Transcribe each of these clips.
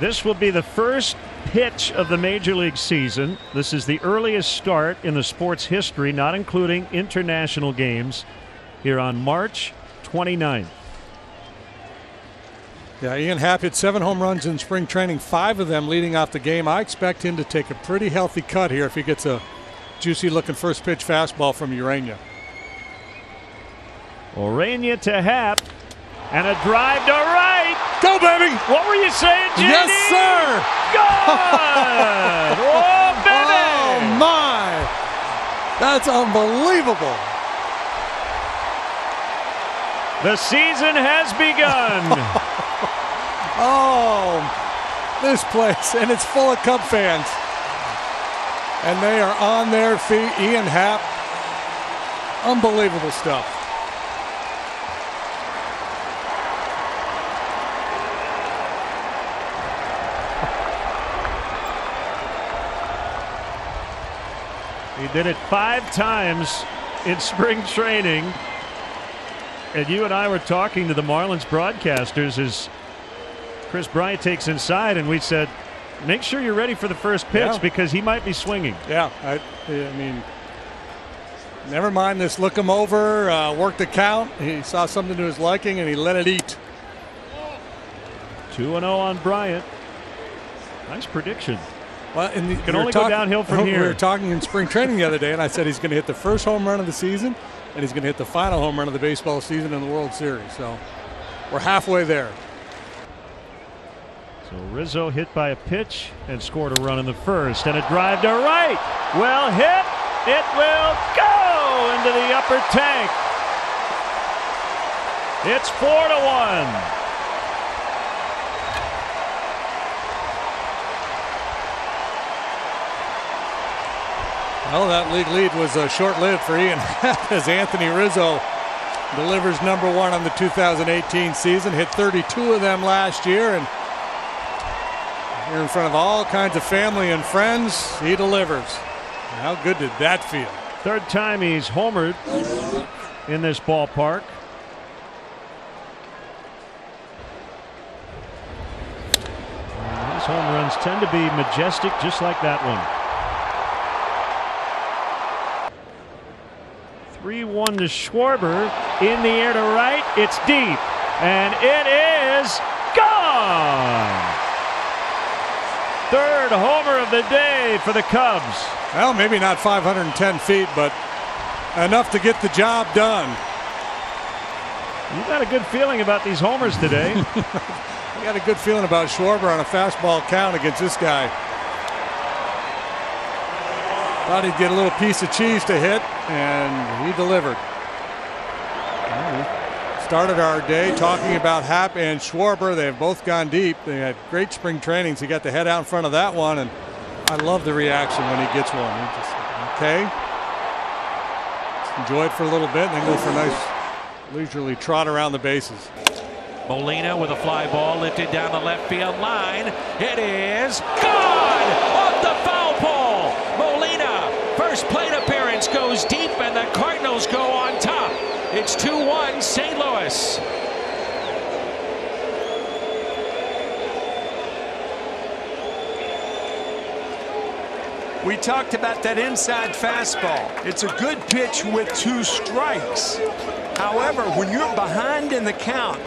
This will be the first pitch of the Major League season. This is the earliest start in the sport's history, not including international games, here on March 29th. Yeah, Ian Happ hit 7 home runs in spring training, 5 of them leading off the game. I expect him to take a pretty healthy cut here if he gets a juicy-looking first pitch fastball from Urania. Urania to Happ, and a drive to right. Go, baby! What were you saying, JD? Yes, sir! Good! Oh, baby! Oh, my! That's unbelievable. The season has begun. Oh, this place, and it's full of Cub fans. And they are on their feet. Ian Happ, unbelievable stuff. He did it 5 times in spring training. And you and I were talking to the Marlins broadcasters as Chris Bryant takes inside, and we said, make sure you're ready for the first pitch because he might be swinging. Yeah, I mean, never mind this look him over, work the count. He saw something to his liking, and he let it eat. 2-0 on Bryant. Nice prediction. Well, and can only go downhill from here. We were talking in spring training the other day, and I said he's going to hit the first home run of the season, and he's going to hit the final home run of the baseball season in the World Series. So we're halfway there. So Rizzo hit by a pitch and scored a run in the first, and a drive to right. Well hit. It will go into the upper tank. It's 4-1. Well, that league lead was short-lived for Ian as Anthony Rizzo delivers #1 on the 2018 season. Hit 32 of them last year, and here in front of all kinds of family and friends, he delivers. How good did that feel? 3rd time he's homered in this ballpark. And his home runs tend to be majestic, just like that one. 3-1 to Schwarber, in the air to right. It's deep, and it is gone. 3rd homer of the day for the Cubs. Well, maybe not 510 feet, but enough to get the job done. You got a good feeling about these homers today. I got a good feeling about Schwarber on a fastball count against this guy. Thought he'd get a little piece of cheese to hit, and he delivered. Started our day talking about Happ and Schwarber. They've both gone deep. They had great spring trainings. He got the head out in front of that one, and I love the reaction when he gets one. He just, okay. Just enjoy it for a little bit, and then go for a nice leisurely trot around the bases. Molina with a fly ball lifted down the left field line. It is gone off the foul pole. Molina, first plate appearance, goes deep, and the Cardinals go on top. It's 2-1 St. Louis. We talked about that inside fastball. It's a good pitch with 2 strikes. However, when you're behind in the count,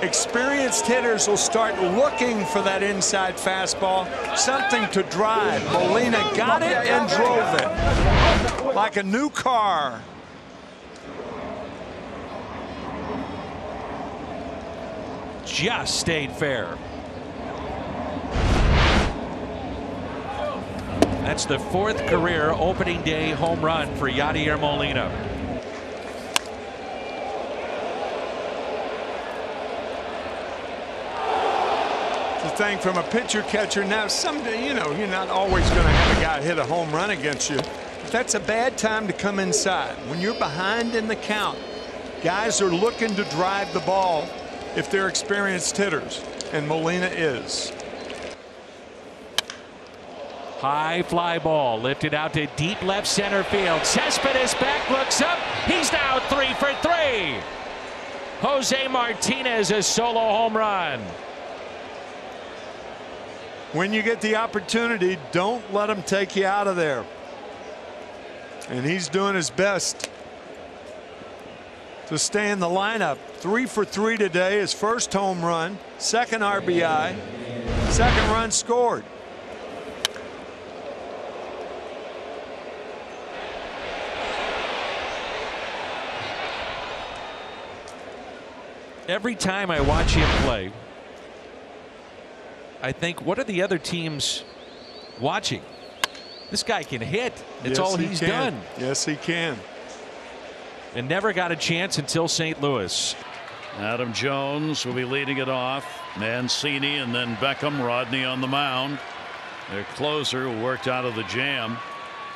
experienced hitters will start looking for that inside fastball, something to drive. Molina got it and drove it like a new car. Just stayed fair. That's the 4th career opening day home run for Yadier Molina. The thing from a pitcher catcher, now someday, you know, you're not always going to have a guy hit a home run against you. But that's a bad time to come inside. When you're behind in the count, guys are looking to drive the ball if they're experienced hitters, and Molina is. High fly ball lifted out to deep left center field. Cespedes back, looks up. He's now 3 for 3. Jose Martinez, a solo home run. When you get the opportunity, don't let him take you out of there. And he's doing his best to stay in the lineup. 3 for 3 today. His first home run, second RBI, second run scored. Every time I watch him play, I think, what are the other teams watching? This guy can hit. It's all he's done. Yes, he can. And never got a chance until St. Louis. Adam Jones will be leading it off. Mancini and then Beckham. Rodney on the mound. Their closer who worked out of the jam.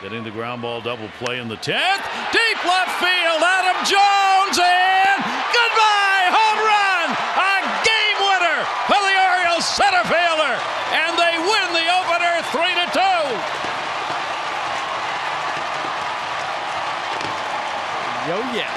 Getting the ground ball double play in the 10th. Deep left field. Adam Jones and goodbye. Home run. A game winner for the Orioles center fielder. And they win the opener 3-2. Yo, yeah.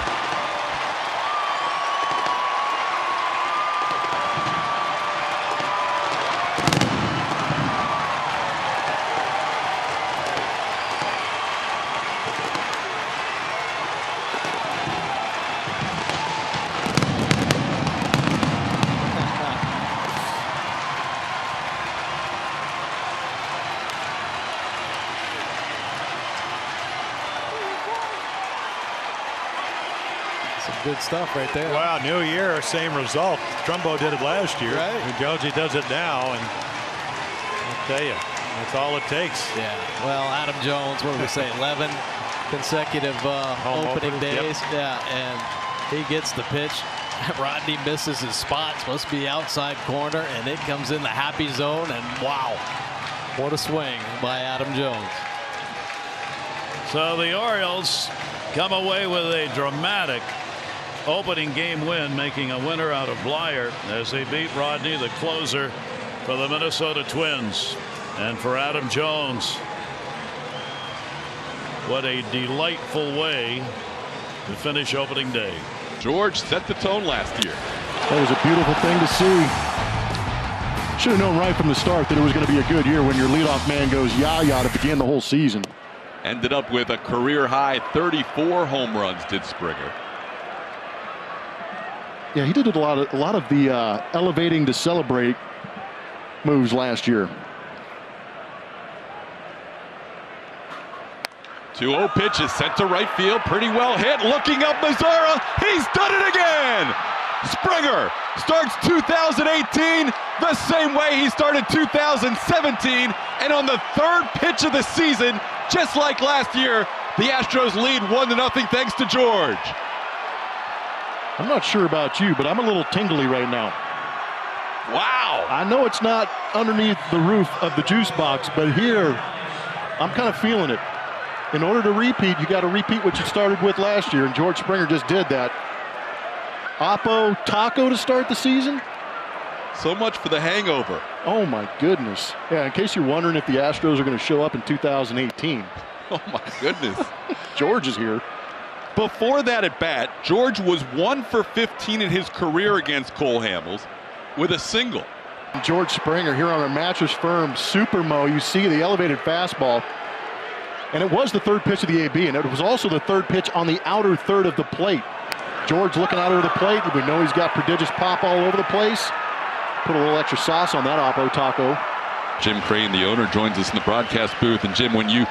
Good stuff right there. Wow, new year, same result. Trumbo did it last year. Right. And Jonesy does it now, and I'll tell you, that's all it takes. Yeah. Well, Adam Jones, what did we say, 11 consecutive opening days. Yep. Yeah, and he gets the pitch. Rodney misses his spot. Supposed to be outside corner, and it comes in the happy zone, and wow, what a swing by Adam Jones. So the Orioles come away with a dramatic opening game win, making a winner out of Blyer as they beat Rodney, the closer for the Minnesota Twins. And for Adam Jones, what a delightful way to finish opening day. George set the tone last year. That was a beautiful thing to see. Should have known right from the start that it was going to be a good year when your leadoff man goes yah-yah to begin the whole season. Ended up with a career high 34 home runs, did Springer. Yeah, he did a lot of the elevating to celebrate moves last year. 2-0 pitch is sent to right field. Pretty well hit. Looking up, Mazara. He's done it again. Springer starts 2018 the same way he started 2017. And on the third pitch of the season, just like last year, the Astros lead 1-0 thanks to George. I'm not sure about you, but I'm a little tingly right now. Wow. I know it's not underneath the roof of the juice box, but here I'm kind of feeling it. In order to repeat, you got to repeat what you started with last year, and George Springer just did that. Oppo Taco to start the season? So much for the hangover. Oh my goodness. Yeah, in case you're wondering if the Astros are going to show up in 2018. Oh my goodness. George is here. Before that at bat, George was 1 for 15 in his career against Cole Hamels with a single. George Springer here on our Mattress Firm Supermo. You see the elevated fastball. And it was the third pitch of the AB, and it was also the third pitch on the outer third of the plate. George looking out over the plate. We know he's got prodigious pop all over the place. Put a little extra sauce on that Oppo Taco. Jim Crane, the owner, joins us in the broadcast booth. And Jim, when you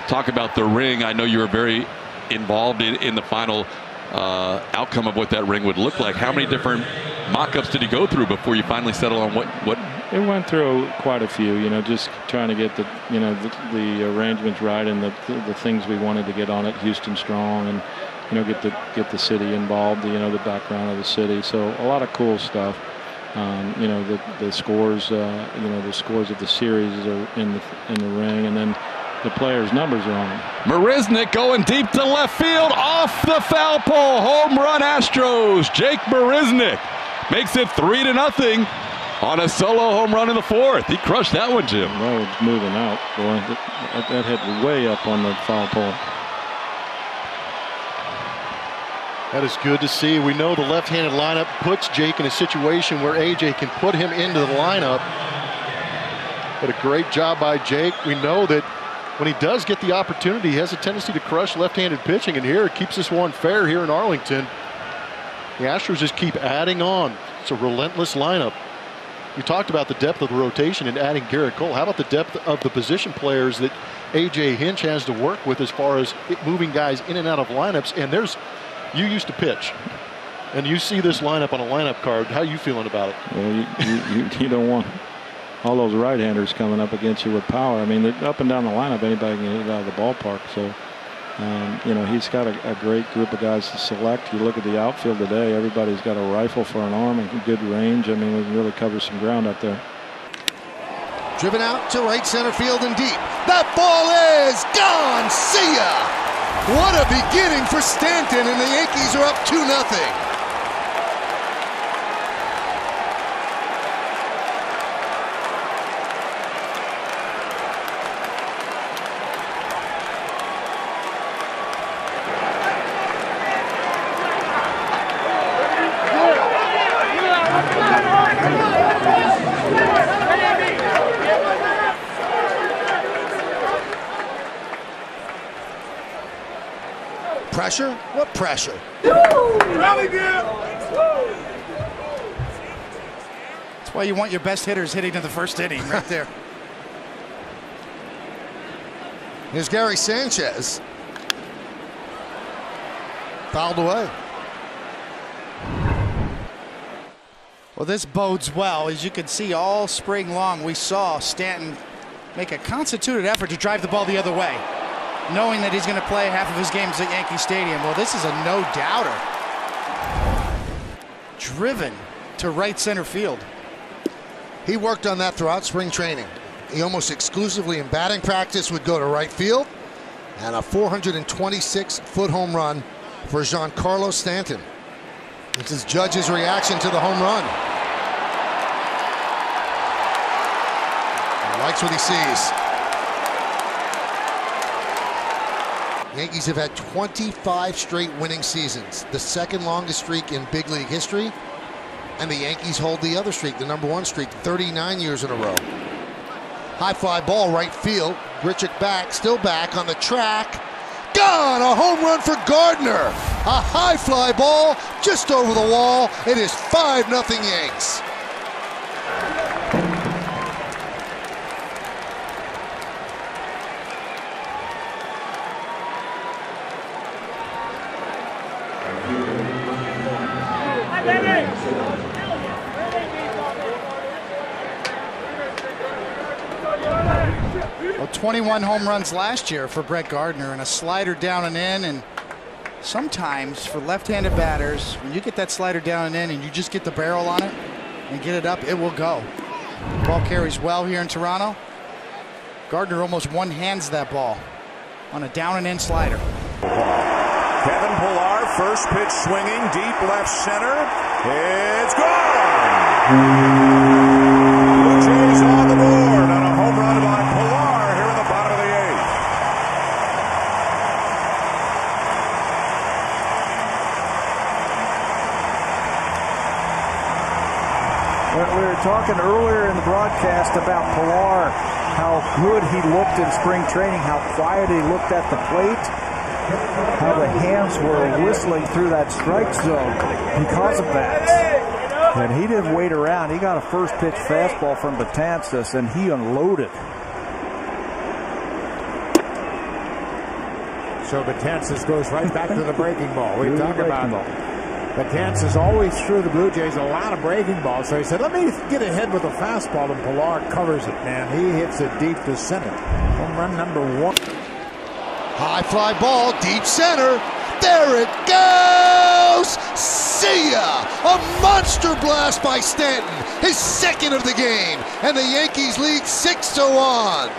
talk about the ring, I know you were very involved in the final outcome of what that ring would look like. How many different mock-ups did you go through before you finally settled on what? It went through quite a few, you know, just trying to get the arrangements right and the things we wanted to get on it, Houston strong, and get the city involved, the background of the city. So a lot of cool stuff. The scores, the scores of the series are in the ring, and then the players' numbers are on them. Marisnick going deep to left field, off the foul pole, home run Astros. Jake Marisnick makes it 3-0 on a solo home run in the fourth. He crushed that one, Jim. That was moving out, boy. That hit way up on the foul pole. That is good to see. We know the left-handed lineup puts Jake in a situation where AJ can put him into the lineup. But a great job by Jake. We know that when he does get the opportunity, he has a tendency to crush left-handed pitching, and here it keeps this one fair here in Arlington. The Astros just keep adding on. It's a relentless lineup. We talked about the depth of the rotation and adding Garrett Cole. How about the depth of the position players that A.J. Hinch has to work with as far as moving guys in and out of lineups? And you used to pitch, and you see this lineup on a lineup card. How are you feeling about it? Well, you don't want all those right-handers coming up against you with power. I mean, up and down the lineup, anybody can hit it out of the ballpark. So, you know, he's got a great group of guys to select. You look at the outfield today, everybody's got a rifle for an arm and good range. I mean, we can really cover some ground up there. Driven out to right center field and deep. That ball is gone. See ya! What a beginning for Stanton, and the Yankees are up 2-0. Pressure? What pressure? That's why you want your best hitters hitting in the first inning right there. Here's Gary Sanchez. Fouled away. Well, this bodes well. As you can see, all spring long, we saw Stanton make a constituted effort to drive the ball the other way, knowing that he's going to play half of his games at Yankee Stadium. Well, this is a no-doubter. Driven to right center field. He worked on that throughout spring training. He almost exclusively in batting practice would go to right field, and a 426-foot home run for Giancarlo Stanton. This is Judge's reaction to the home run. He likes what he sees. Yankees have had 25 straight winning seasons, the second longest streak in big league history, and the Yankees hold the other streak, the #1 streak, 39 years in a row. High fly ball right field. Grichuk back, still back on the track. Gone! A home run for Gardner. A high fly ball just over the wall. It is 5-0 Yanks. Well, 21 home runs last year for Brett Gardner, and a slider down and in. And sometimes for left-handed batters, when you get that slider down and in and you just get the barrel on it and get it up, it will go. Ball carries well here in Toronto. Gardner almost one-hands that ball on a down and in slider. Kevin Pillar, first pitch swinging, deep left center. It's gone! Blue Jays on the board on a home run by Pillar here in the bottom of the 8th. We were talking earlier in the broadcast about Pillar, how good he looked in spring training, how quiet he looked at the plate, how the hands were whistling through that strike zone because of that. And he didn't wait around. He got a first pitch fastball from Betances, and he unloaded. So Betances goes right back to the breaking ball. We talk about Betances always threw the Blue Jays a lot of breaking balls. So he said, let me get ahead with a fastball, and Pillar covers it, man. He hits it deep to center. Home run #1. High fly ball, deep center. There it goes! See ya! A monster blast by Stanton, his second of the game, and the Yankees lead 6-1.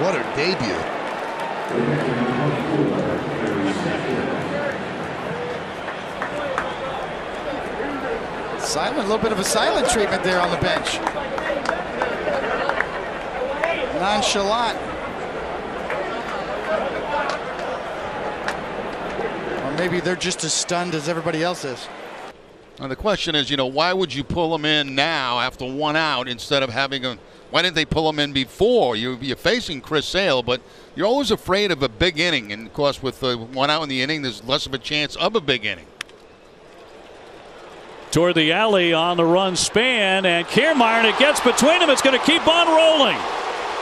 What a debut. Silent, a little bit of a silent treatment there on the bench. Nonchalant. maybe they're just as stunned as everybody else is. And the question is, why would you pull him in now after 1 out instead of having a? Why didn't they pull him in before? You're facing Chris Sale, but you're always afraid of a big inning. And of course, with 1 out in the inning, there's less of a chance of a big inning. Toward the alley on the run span, and Kiermaier, and it gets between them. It's going to keep on rolling.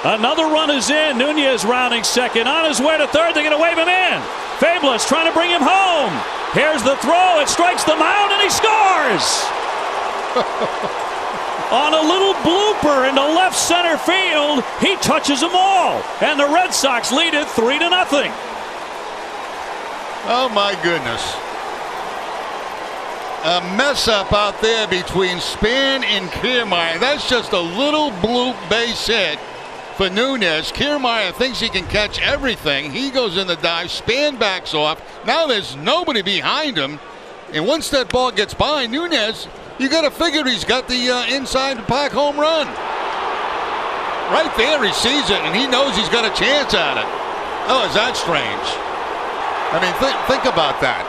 Another run is in. Nunez rounding second. On his way to third. They're going to wave him in. Fabulous trying to bring him home. Here's the throw. It strikes the mound, and he scores. On a little blooper into left center field, he touches them all. And the Red Sox lead it 3-0. Oh, my goodness. A mess up out there between Span and Kiermaier. That's just a little bloop base hit for Nunez. Kiermaier thinks he can catch everything. He goes in the dive. Span backs off. Now there's nobody behind him. And once that ball gets by Nunez, you got to figure he's got the inside the park home run. Right there, he sees it, and he knows he's got a chance at it. Oh, is that strange? I mean, think about that.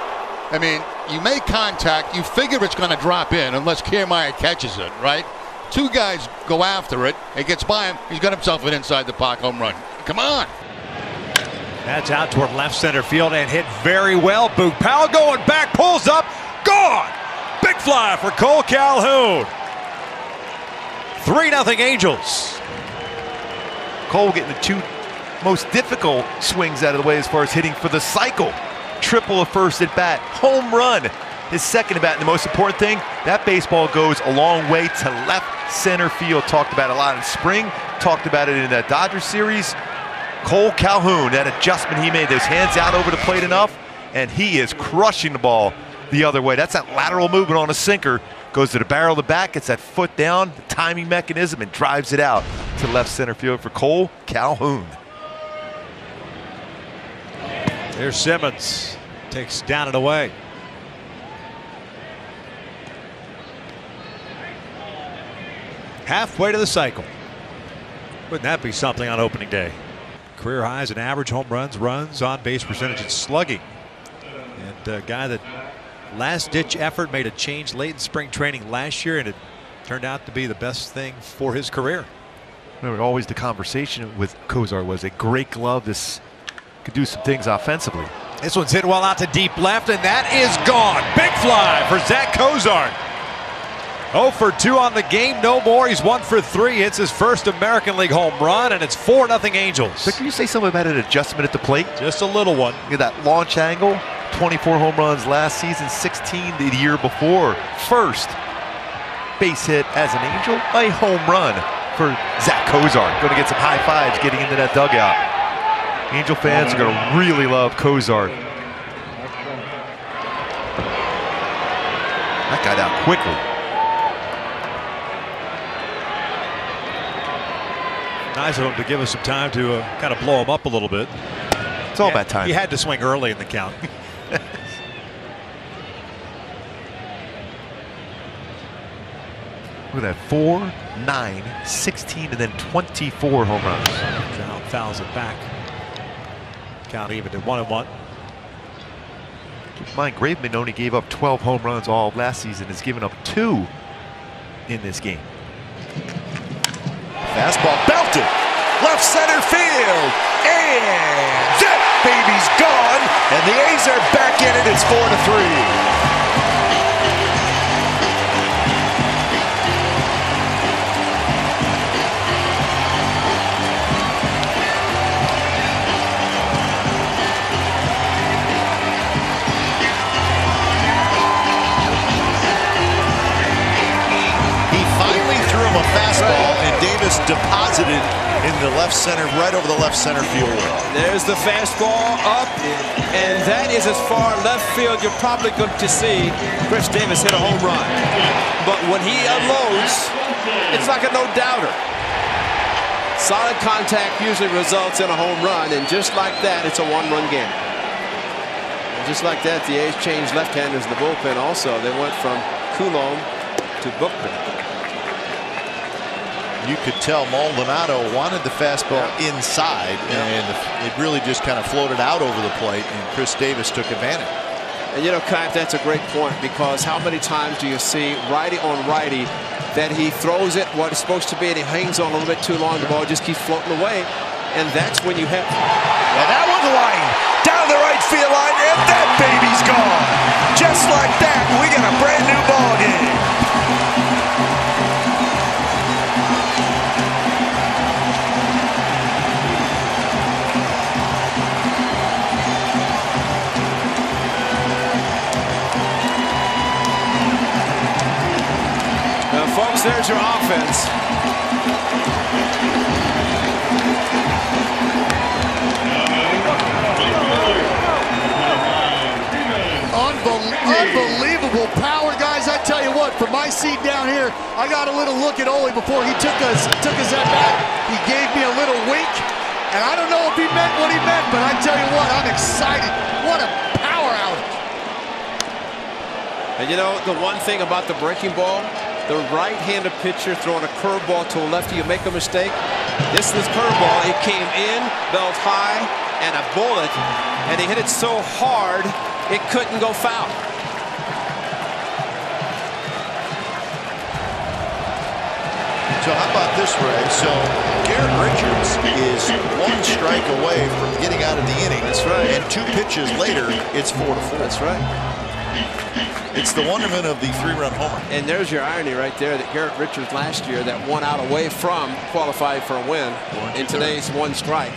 I mean, you make contact, you figure it's going to drop in unless Kiermaier catches it, right? 2 guys go after it. It gets by him. He's got himself an inside the park home run. Come on. That's out toward left center field and hit very well. Boog Powell going back, pulls up, gone. Big fly for Cole Calhoun. 3-0 Angels. Cole getting the 2 most difficult swings out of the way as far as hitting for the cycle. Triple a first at bat, home run his second at bat, and the most important thing, that baseball goes a long way to left center field. Talked about it a lot in spring, talked about it in that Dodgers series. Cole Calhoun, that adjustment he made, those hands out over the plate enough, and he is crushing the ball the other way. That's that lateral movement on a sinker, goes to the barrel of the bat, gets that foot down, the timing mechanism, and drives it out to left center field for Cole Calhoun. There's Simmons, takes down and away. Halfway to the cycle. Wouldn't that be something on opening day? Career highs in average, home runs, runs, on base percentage, and slugging. And a guy that last-ditch effort made a change late in spring training last year, and it turned out to be the best thing for his career. Remember, always the conversation with Kozar was a great glove. This could do some things offensively. This one's hit well out to deep left, and that is gone. Big fly for Zach Kozar. 0 for 2 on the game, no more. He's 1 for 3. It's his first American League home run, and it's 4-0 Angels. So can you say something about an adjustment at the plate? Just a little one. Look at that launch angle. 24 home runs last season, 16 the year before. First base hit as an Angel, a home run for Zach Kozar. Going to get some high fives getting into that dugout. Angel fans are going to really love Kozar. That got out quickly. Nice of him to give us some time to kind of blow him up a little bit. It's all about time. He had to swing early in the count. Look at that, 4, 9, 16, and then 24 home runs. Trout fouls it back. Count even at 1-1. Keep in mind, Graveman only gave up 12 home runs all last season, has given up 2 in this game. Fastball belted, left center field, and that baby's gone, and the A's are back in it. It's 4-3. Fastball, and Davis deposited in the left center, right over the left center field wall. There's the fastball up, and that is as far left field you're probably going to see Chris Davis hit a home run. But when he unloads, it's like a no-doubter. Solid contact usually results in a home run, and just like that, it's a one-run game. And just like that, the A's changed left-handers in the bullpen also. They went from Coulomb to Bookman. You could tell Maldonado wanted the fastball inside, and it really just kind of floated out over the plate, and Chris Davis took advantage. And you know, Kyle, that's a great point, because how many times do you see righty on righty that he throws it what it's supposed to be and he hangs on a little bit too long, the ball just keeps floating away, and that's when you have... And that one line down the right field line, and that baby's gone. Just like that, we got a brand new ball game. Folks, there's your offense. Unbelievable power, guys. I tell you what, from my seat down here, I got a little look at Ole before he took us at bat. He gave me a little wink, and I don't know if he meant what he meant, but I tell you what, I'm excited. What a power outage. And you know, the one thing about the breaking ball, the right-handed pitcher throwing a curveball to a lefty, you make a mistake. This curveball, it came in, belt high, and a bullet, and he hit it so hard, it couldn't go foul. So how about this, Ray? So Garrett Richards is 1 strike away from getting out of the inning. That's right. And 2 pitches later, it's 4-4. That's right. It's the wonderment of the 3-run homer. And there's your irony right there, that Garrett Richards last year, that 1 out away from qualified for a win. In today's 1 strike.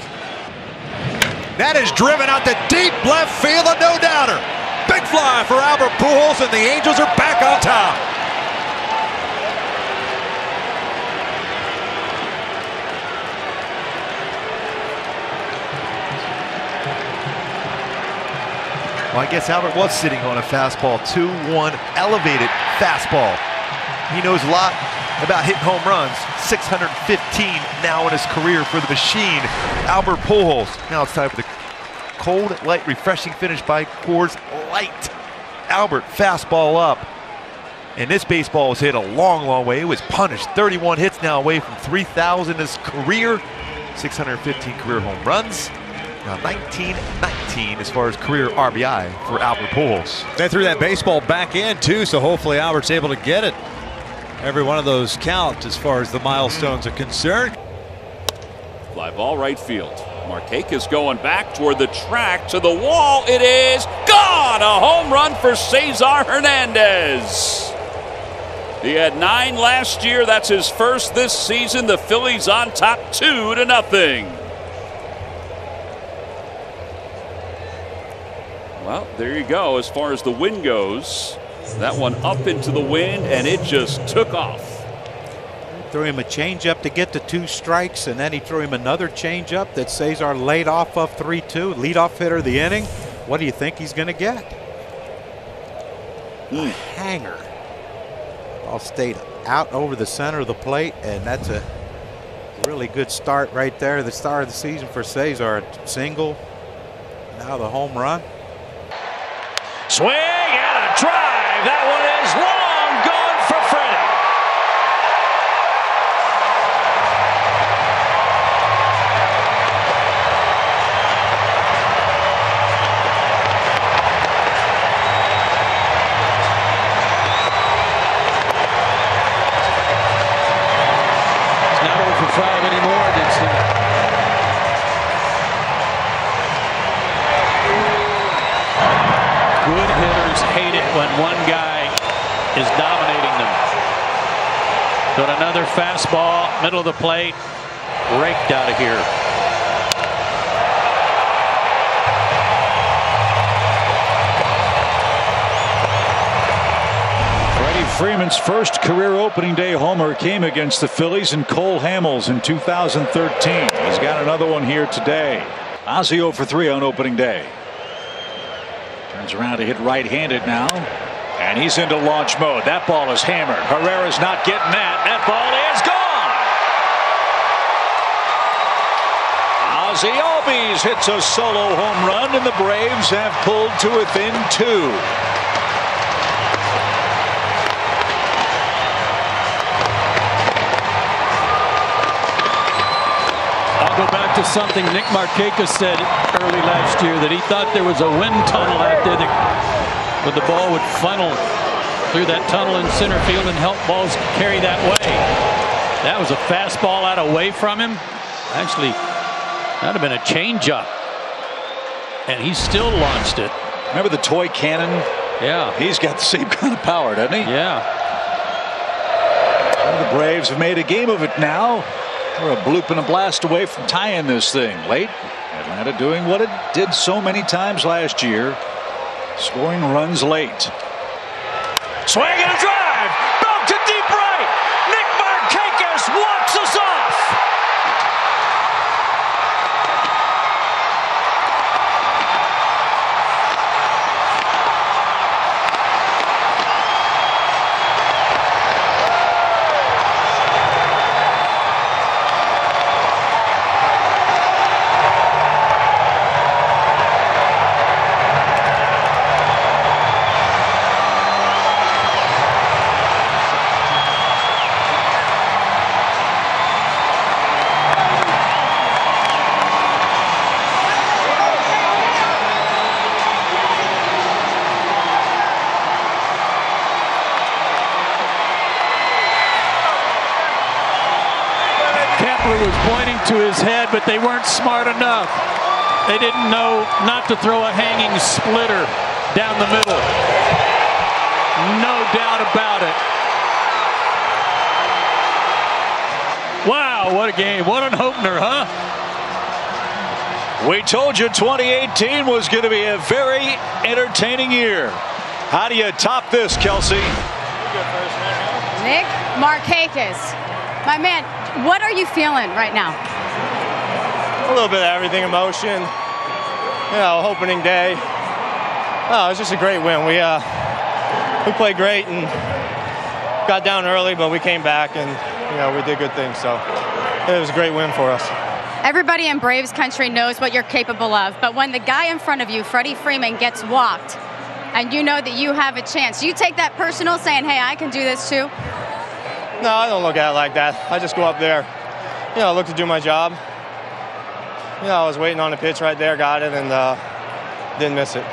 That is driven out to deep left field, a no-doubter. Big fly for Albert Pujols, and the Angels are back on top. Well, I guess Albert was sitting on a fastball, 2-1 elevated fastball. He knows a lot about hitting home runs. 615 now in his career for the machine, Albert Pujols. Now it's time for the cold, light, refreshing finish by Coors Light. Albert, fastball up. And this baseball was hit a long, long way. It was punished. 31 hits now away from 3,000 in his career. 615 career home runs. Now 19-19 as far as career RBI for Albert Pujols. They threw that baseball back in too, so hopefully Albert's able to get it. Every one of those count as far as the milestones are concerned. Fly ball right field. Markakis going back toward the track to the wall. It is gone. A home run for Cesar Hernandez. He had 9 last year. That's his first this season. The Phillies on top 2-0. Well, there you go. As far as the wind goes, that one up into the wind, and it just took off. Threw him a changeup to get to 2 strikes, and then he threw him another changeup that Cesar laid off of 3-2. Leadoff hitter of the inning. What do you think he's going to get? A hanger. All stayed out over the center of the plate, and that's a really good start right there. The start of the season for Cesar. A single. Now the home run. Swing and a drive. That one is long gone for Freddie. It's not 0 for 5 anymore, Dixon. Good hitters hate it when one guy is dominating them. Got another fastball, middle of the plate, raked out of here. Freddie Freeman's first career opening day homer came against the Phillies and Cole Hamels in 2013. He's got another one here today. Ozzie 0 for 3 on opening day. Turns around to hit right-handed now, and he's into launch mode. That ball is hammered. Herrera's not getting that. That ball is gone. Ozzie Albies hits a solo home run, and the Braves have pulled to within 2. I'll go back to something Nick Markakis said early last year, that he thought there was a wind tunnel out there that But the ball would funnel through that tunnel in center field and help balls carry that way. That was a fastball out away from him. Actually, that would have been a changeup. And he still launched it. Remember the toy cannon? Yeah. He's got the same kind of power, doesn't he? Yeah. Well, the Braves have made a game of it now. We're a bloop and a blast away from tying this thing late. Atlanta doing what it did so many times last year, scoring runs late. Swing and a drive. Broke to deep right. Nick Markakis walks us off. Was pointing to his head, but they weren't smart enough. They didn't know not to throw a hanging splitter down the middle. No doubt about it. Wow, what a game. What an opener, huh? We told you 2018 was going to be a very entertaining year. How do you top this, Kelsey? Nick Markakis. My man, what are you feeling right now? A little bit of everything, emotion, you know, opening day. Oh, it was just a great win. We played great and got down early, but we came back and, you know, we did good things. So it was a great win for us. Everybody in Braves country knows what you're capable of, but when the guy in front of you, Freddie Freeman, gets walked and you know that you have a chance, you take that personal, saying, hey, I can do this too? No, I don't look at it like that. I just go up there, you know, look to do my job. You know, I was waiting on the pitch right there, got it, and didn't miss it.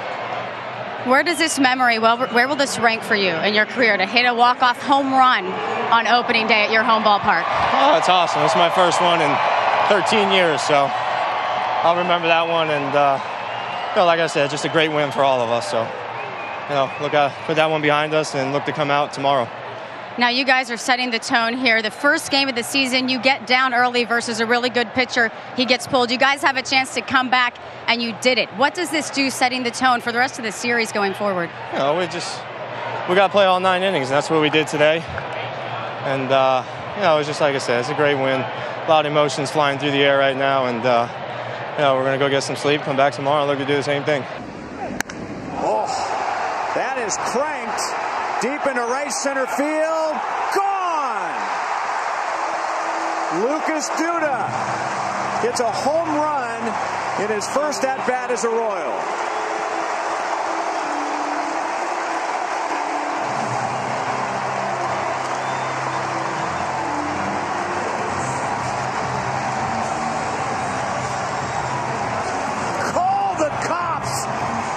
Where does this memory, where will this rank for you in your career to hit a walk-off home run on opening day at your home ballpark? Oh, it's awesome. It's my first one in 13 years, so I'll remember that one. And, you know, like I said, just a great win for all of us. So, you know, put that one behind us and look to come out tomorrow. Now you guys are setting the tone here. The first game of the season, you get down early versus a really good pitcher. He gets pulled. You guys have a chance to come back, and you did it. What does this do setting the tone for the rest of the series going forward? You know, we got to play all 9 innings, and that's what we did today. And, you know, it was just like I said, it's a great win. A lot of emotions flying through the air right now, and, you know, we're going to go get some sleep, come back tomorrow, and look to do the same thing. Oh, that is cranked. Deep into right center field. Gone! Lucas Duda gets a home run in his first at-bat as a Royal. Call the cops!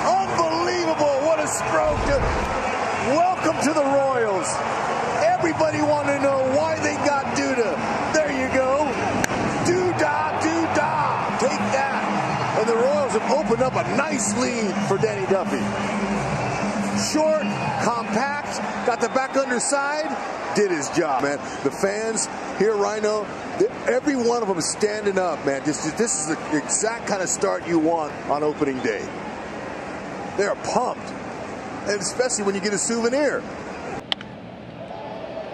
Unbelievable! What a stroke! Welcome to the Royals. Everybody wanted to know why they got Duda. There you go. Duda, Duda. Take that. And the Royals have opened up a nice lead for Danny Duffy. Short, compact, got the back underside, did his job, man. The fans here, Rhino, every one of them is standing up, man. This is the exact kind of start you want on opening day. They're pumped. And especially when you get a souvenir.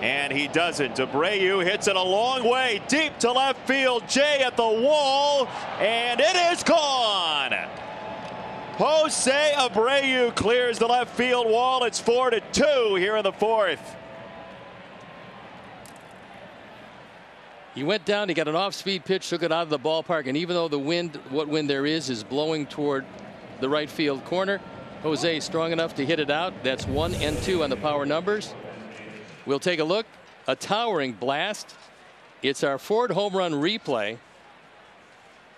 And he doesn't. Abreu hits it a long way deep to left field. Jay at the wall, and it is gone. Jose Abreu clears the left field wall. It's 4-2 here in the fourth. He went down, he got an off-speed pitch, took it out of the ballpark, and even though the wind, what wind there is blowing toward the right field corner, Jose strong enough to hit it out. That's 1 and 2 on the power numbers. We'll take a look. A towering blast. It's our Ford home run replay.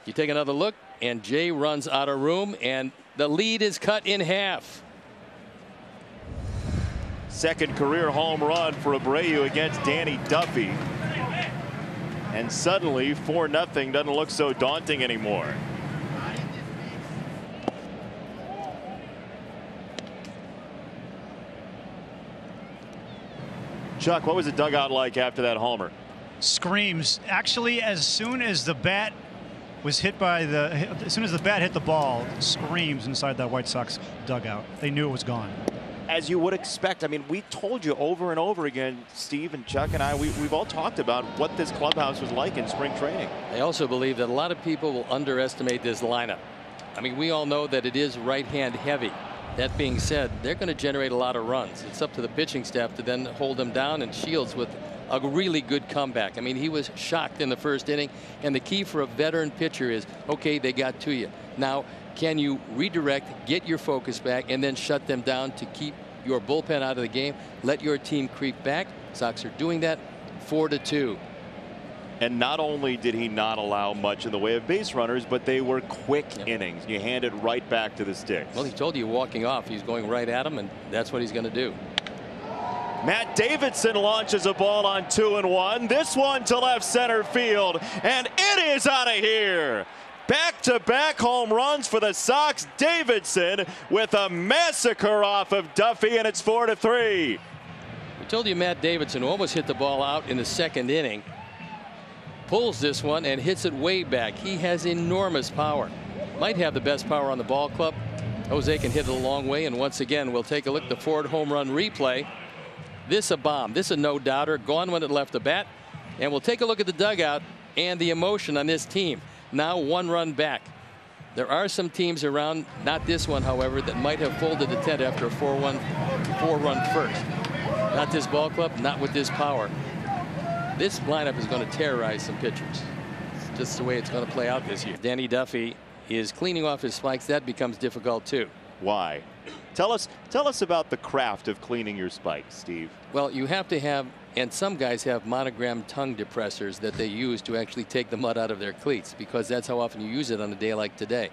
You take another look, and Jay runs out of room, and the lead is cut in half. Second career home run for Abreu against Danny Duffy. And suddenly 4-0 doesn't look so daunting anymore. Chuck, what was the dugout like after that homer? Screams. Actually, as soon as the bat was hit by as soon as the bat hit the ball, screams inside that White Sox dugout. They knew it was gone. As you would expect. I mean, we told you over and over again, Steve and Chuck and I, we've all talked about what this clubhouse was like in spring training. I also believe that a lot of people will underestimate this lineup. I mean, we all know that it is right-hand heavy. That being said, they're going to generate a lot of runs. It's up to the pitching staff to then hold them down, and Shields with a really good comeback. I mean, he was shocked in the first inning, and the key for a veteran pitcher is, okay, they got to you. Now, can you redirect, get your focus back, and then shut them down to keep your bullpen out of the game? Let your team creep back. Sox are doing that. 4-2. And not only did he not allow much in the way of base runners, but they were quick innings. You hand it right back to the sticks. Well, he told you walking off, he's going right at him, and that's what he's going to do. Matt Davidson launches a ball on 2-1. This one to left center field, and it is out of here. Back-to-back home runs for the Sox. Davidson with a massacre off of Duffy, and it's 4-3. We told you Matt Davidson almost hit the ball out in the second inning. Pulls this one and hits it way back. He has enormous power. Might have the best power on the ball club. Jose can hit it a long way, and once again, we'll take a look at the Ford home run replay. This a bomb. This a no-doubter. Gone when it left the bat. And we'll take a look at the dugout and the emotion on this team. Now 1 run back. There are some teams around, not this one, however, that might have folded the tent after a 4-run first. Not this ball club, not with this power. This lineup is going to terrorize some pitchers. It's just the way it's going to play out this year. Danny Duffy is cleaning off his spikes. That becomes difficult too. Why? Tell us about the craft of cleaning your spikes, Steve. Well, you have to have, and some guys have monogram tongue depressors that they use to actually take the mud out of their cleats, because that's how often you use it on a day like today.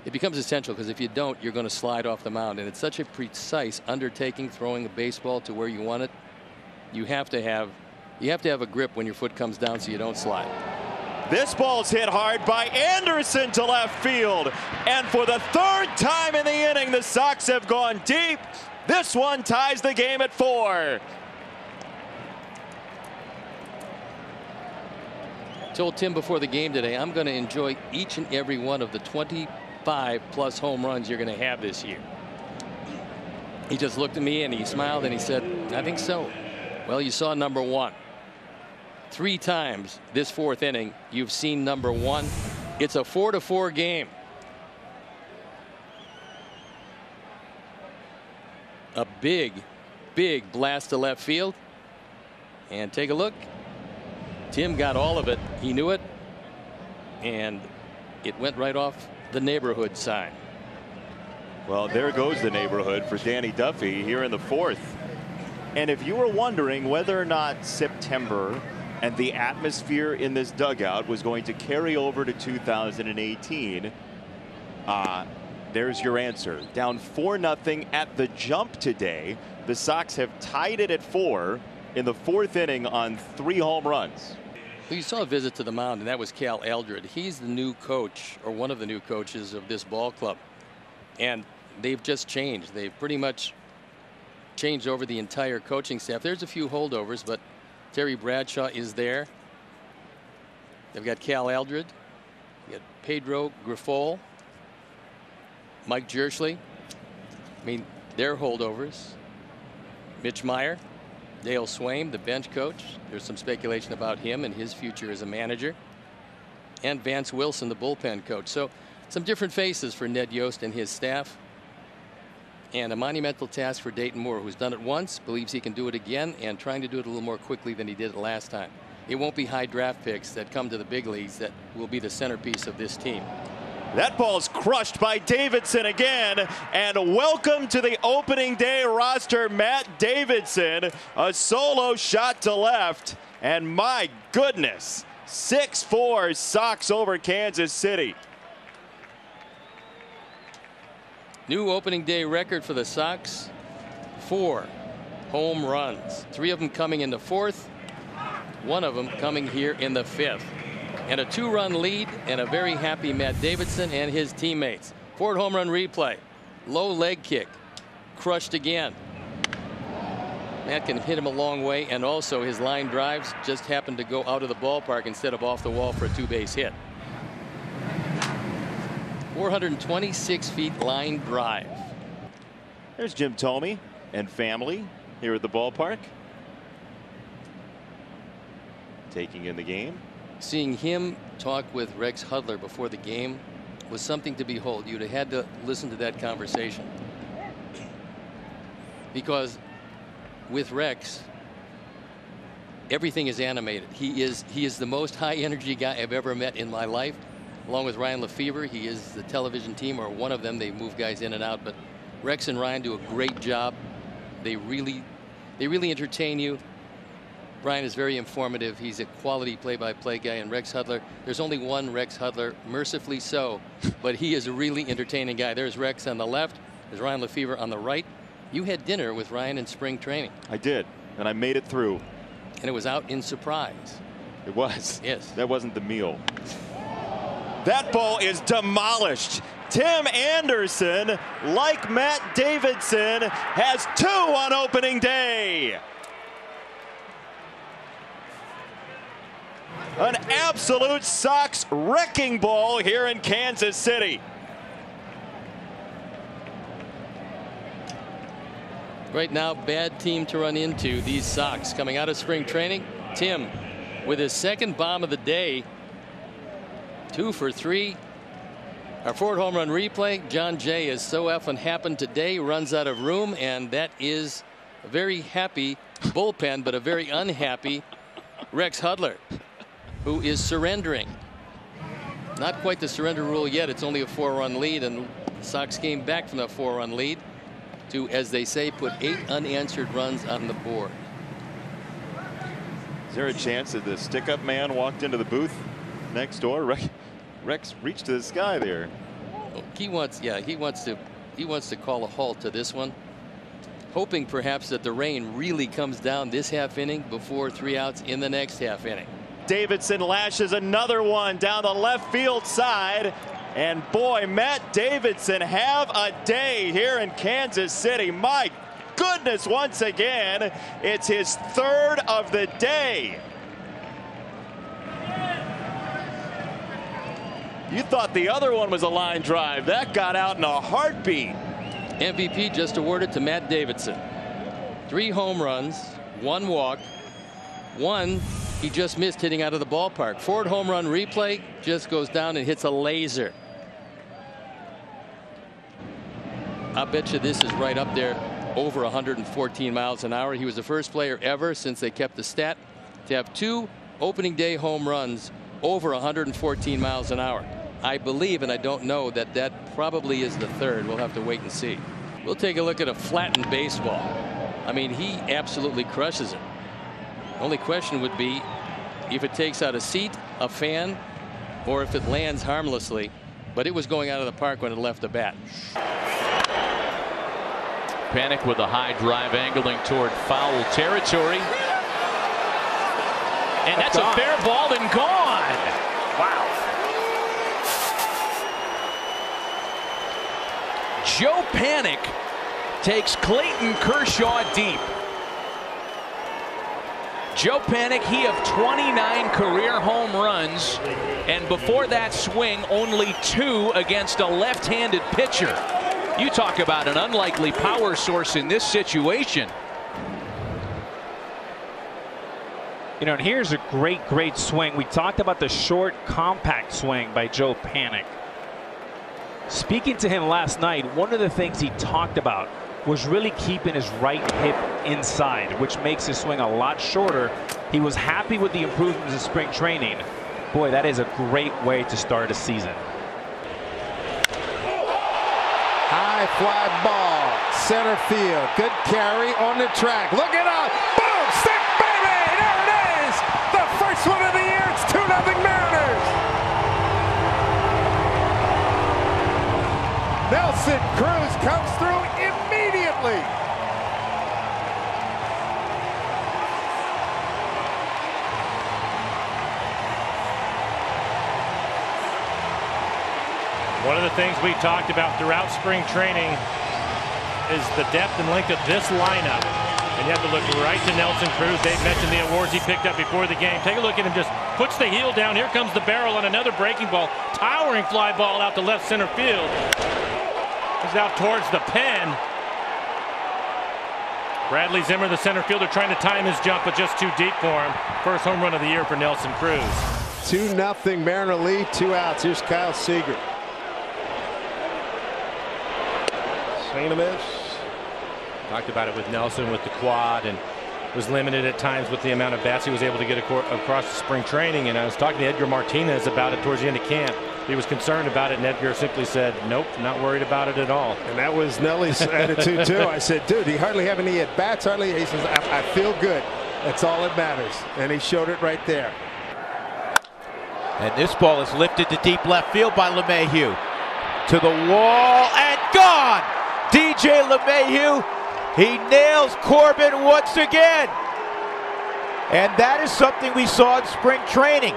It becomes essential, because if you don't, you're going to slide off the mound, and it's such a precise undertaking throwing a baseball to where you want it. You have to have a grip when your foot comes down so you don't slide. This ball's hit hard by Anderson to left field. And for the 3rd time in the inning, the Sox have gone deep. This one ties the game at 4. Told Tim before the game today, I'm going to enjoy each and every one of the 25+ home runs you're going to have this year. He just looked at me and he smiled and he said, I think so. Well, you saw number 1. 3 times this 4th inning you've seen number 1. It's a 4-4 game. A big blast to left field, and take a look. Tim got all of it. He knew it, and it went right off the neighborhood sign. Well, there goes the neighborhood for Danny Duffy here in the 4th. And if you were wondering whether or not September and the atmosphere in this dugout was going to carry over to 2018, there's your answer. Down 4-0 at the jump today. The Sox have tied it at 4 in the 4th inning on 3 home runs. Well, you saw a visit to the mound, and that was Cal Eldred. He's the new coach, or one of the new coaches of this ball club. And they've just changed. They've pretty much changed over the entire coaching staff. There's a few holdovers, but Terry Bradshaw is there. They've got Cal Eldred. They've got Pedro Grifol. Mike Jerschley. I mean, they're holdovers. Mitch Meyer. Dale Swaim, the bench coach. There's some speculation about him and his future as a manager. And Vance Wilson, the bullpen coach. So some different faces for Ned Yost and his staff. And a monumental task for Dayton Moore, who's done it once, believes he can do it again, and trying to do it a little more quickly than he did it last time. It won't be high draft picks that come to the big leagues that will be the centerpiece of this team. That ball's crushed by Davidson again, and welcome to the opening day roster, Matt Davidson. A solo shot to left, and my goodness, 6-4 Sox over Kansas City. New opening day record for the Sox. 4 home runs. 3 of them coming in the 4th, 1 of them coming here in the 5th. And a 2-run lead, and a very happy Matt Davidson and his teammates. Ford home run replay. Low leg kick. Crushed again. Matt can hit him a long way, and also his line drives just happened to go out of the ballpark instead of off the wall for a 2-base hit. 426 feet line drive. There's Jim Thome and family here at the ballpark, taking in the game. Seeing him talk with Rex Hudler before the game was something to behold. You'd have had to listen to that conversation, because with Rex, everything is animated. He is the most high energy guy I've ever met in my life. Along with Ryan Lefebvre, he is the television team, or one of them. They move guys in and out, but Rex and Ryan do a great job. They really entertain you. Ryan is very informative. He's a quality play-by-play guy. And Rex Hudler, there's only one Rex Hudler, mercifully so, but he is a really entertaining guy. There's Rex on the left. There's Ryan Lefebvre on the right. You had dinner with Ryan in spring training. I did, and I made it through. And it was out in Surprise. It was. Yes. That wasn't the meal. That ball is demolished. Tim Anderson, like Matt Davidson, has 2 on opening day. An absolute Sox wrecking ball here in Kansas City. Right now, bad team to run into, these Sox coming out of spring training. Tim with his 2nd bomb of the day. 2 for 3. Our Ford home run replay. John Jay is so effing happened today, runs out of room, and that is a very happy bullpen, but a very unhappy Rex Hudler, who is surrendering. Not quite the surrender rule yet. It's only a 4-run lead, and the Sox came back from that 4-run lead to, as they say, put 8 unanswered runs on the board. Is there a chance that the stick-up man walked into the booth next door? Rex reached to the sky there. He wants to call a halt to this one, hoping perhaps that the rain really comes down this half inning before 3 outs in the next half inning. Davidson lashes another one down the left field side. And boy, Matt Davidson have a day here in Kansas City. My goodness, once again, it's his 3rd of the day. You thought the other one was a line drive. That got out in a heartbeat. MVP just awarded to Matt Davidson. 3 home runs, 1 walk, 1 he just missed hitting out of the ballpark. Ford home run replay just goes down and hits a laser. I bet you this is right up there, over 114 miles an hour. He was the first player ever since they kept the stat to have 2 opening day home runs over 114 miles an hour. I believe, and I don't know, that probably is the 3rd. We'll have to wait and see. We'll take a look at a flattened baseball. I mean, he absolutely crushes it. Only question would be if it takes out a seat, a fan, or if it lands harmlessly. But it was going out of the park when it left the bat. Panic with a high drive angling toward foul territory. And that's a fair ball and gone. Wow. Joe Panic takes Clayton Kershaw deep. Joe Panic, he of 29 career home runs, and before that swing, only 2 against a left-handed pitcher. You talk about an unlikely power source in this situation. You know, and here's a great swing. We talked about the short, compact swing by Joe Panic. Speaking to him last night, one of the things he talked about was really keeping his right hip inside, which makes his swing a lot shorter. He was happy with the improvements in spring training. Boy, that is a great way to start a season. High fly ball, center field. Good carry on the track. Look it up. Boom! Stick, baby! There it is! The first one of the year. It's 2-0 Mariners. Nelson Cruz comes through immediately. One of the things we talked about throughout spring training is the depth and length of this lineup. And you have to look right to Nelson Cruz. Dave mentioned the awards he picked up before the game. Take a look at him, just puts the heel down. Here comes the barrel on another breaking ball. Towering fly ball out to left center field. He's out towards the pen. Bradley Zimmer, the center fielder, trying to time his jump, but just too deep for him. First home run of the year for Nelson Cruz. 2-0 Mariner lead, 2 outs. Here's Kyle Seager. Swing and a miss. Talked about it with Nelson with the quad, and was limited at times with the amount of bats he was able to get across the spring training. And I was talking to Edgar Martinez about it towards the end of camp. He was concerned about it, and Edgar simply said, nope, not worried about it at all. And that was Nelly's attitude too. I said, dude, he hardly have any at bats. Hardly. He says, I feel good. That's all that matters. And he showed it right there. And this ball is lifted to deep left field by LeMahieu. To the wall and gone. DJ LeMahieu. He nails Corbin once again. And that is something we saw in spring training.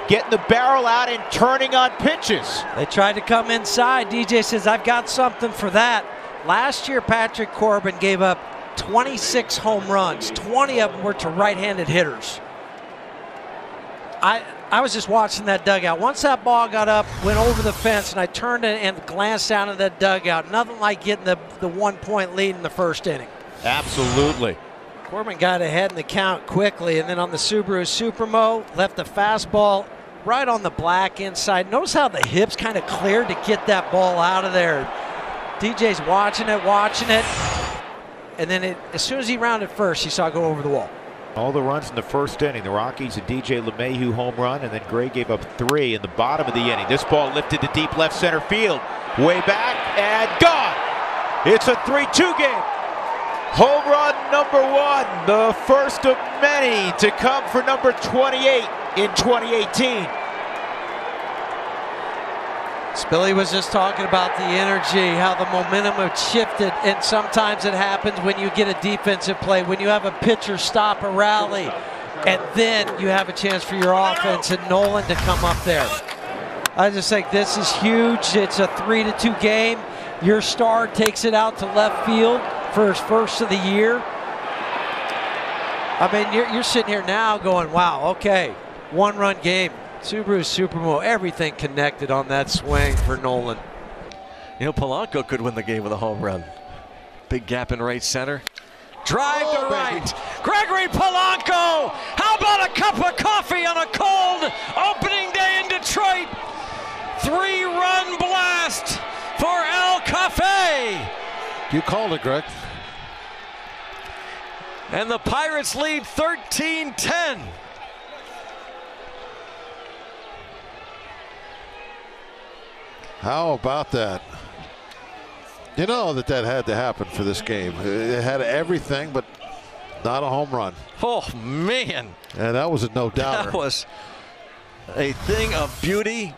Getting the barrel out and turning on pitches. They tried to come inside. DJ says, I've got something for that. Last year, Patrick Corbin gave up 26 home runs. 20 of them were to right-handed hitters. I was just watching that dugout. Once that ball got up, went over the fence, and I turned and glanced down at that dugout. Nothing like getting the 1-point lead in the first inning. Absolutely. Corbin got ahead in the count quickly, and then on the Subaru Supermo, left the fastball right on the black inside. Notice how the hips kind of cleared to get that ball out of there. DJ's watching it, and then as soon as he rounded first, he saw it go over the wall. All the runs in the first inning. The Rockies, a DJ LeMahieu home run, and then Gray gave up 3 in the bottom of the inning. This ball lifted to deep left center field. Way back and gone. It's a 3-2 game. Home run number 1, the first of many to come for number 28 in 2018. Spilly was just talking about the energy, how the momentum had shifted, and sometimes it happens when you get a defensive play, when you have a pitcher stop a rally, and then you have a chance for your offense and Nolan to come up there. I just think this is huge. It's a 3-2 game. Your star takes it out to left field for his first of the year. I mean, you're sitting here now going, wow, okay, 1-run game. Subaru Supermo, everything connected on that swing for Nolan. You know, Polanco could win the game with a home run. Big gap in right center. Drive to right. Gregory Polanco! How about a cup of coffee on a cold opening day in Detroit? 3-run blast for El Cafe. You called it, Greg. And the Pirates lead 13-10. How about that? You know that had to happen for this game. It had everything, but not a home run. Oh, man. And that was a no-doubter. That was a thing of beauty.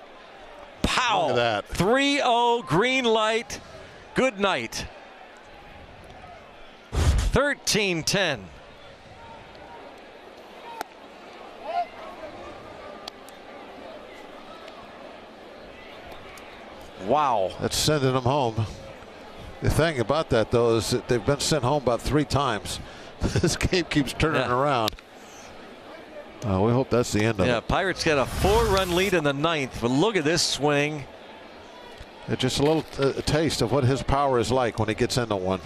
Pow. Look at that. 3-0, green light. Good night. 13-10. Wow. That's sending them home. The thing about that, though, is that they've been sent home about 3 times. This game keeps turning around. We hope that's the end of it. Pirates got a 4-run lead in the 9th, but look at this swing. It's just a little taste of what his power is like when he gets into one.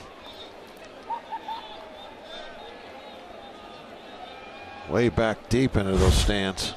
Way back deep into those stands.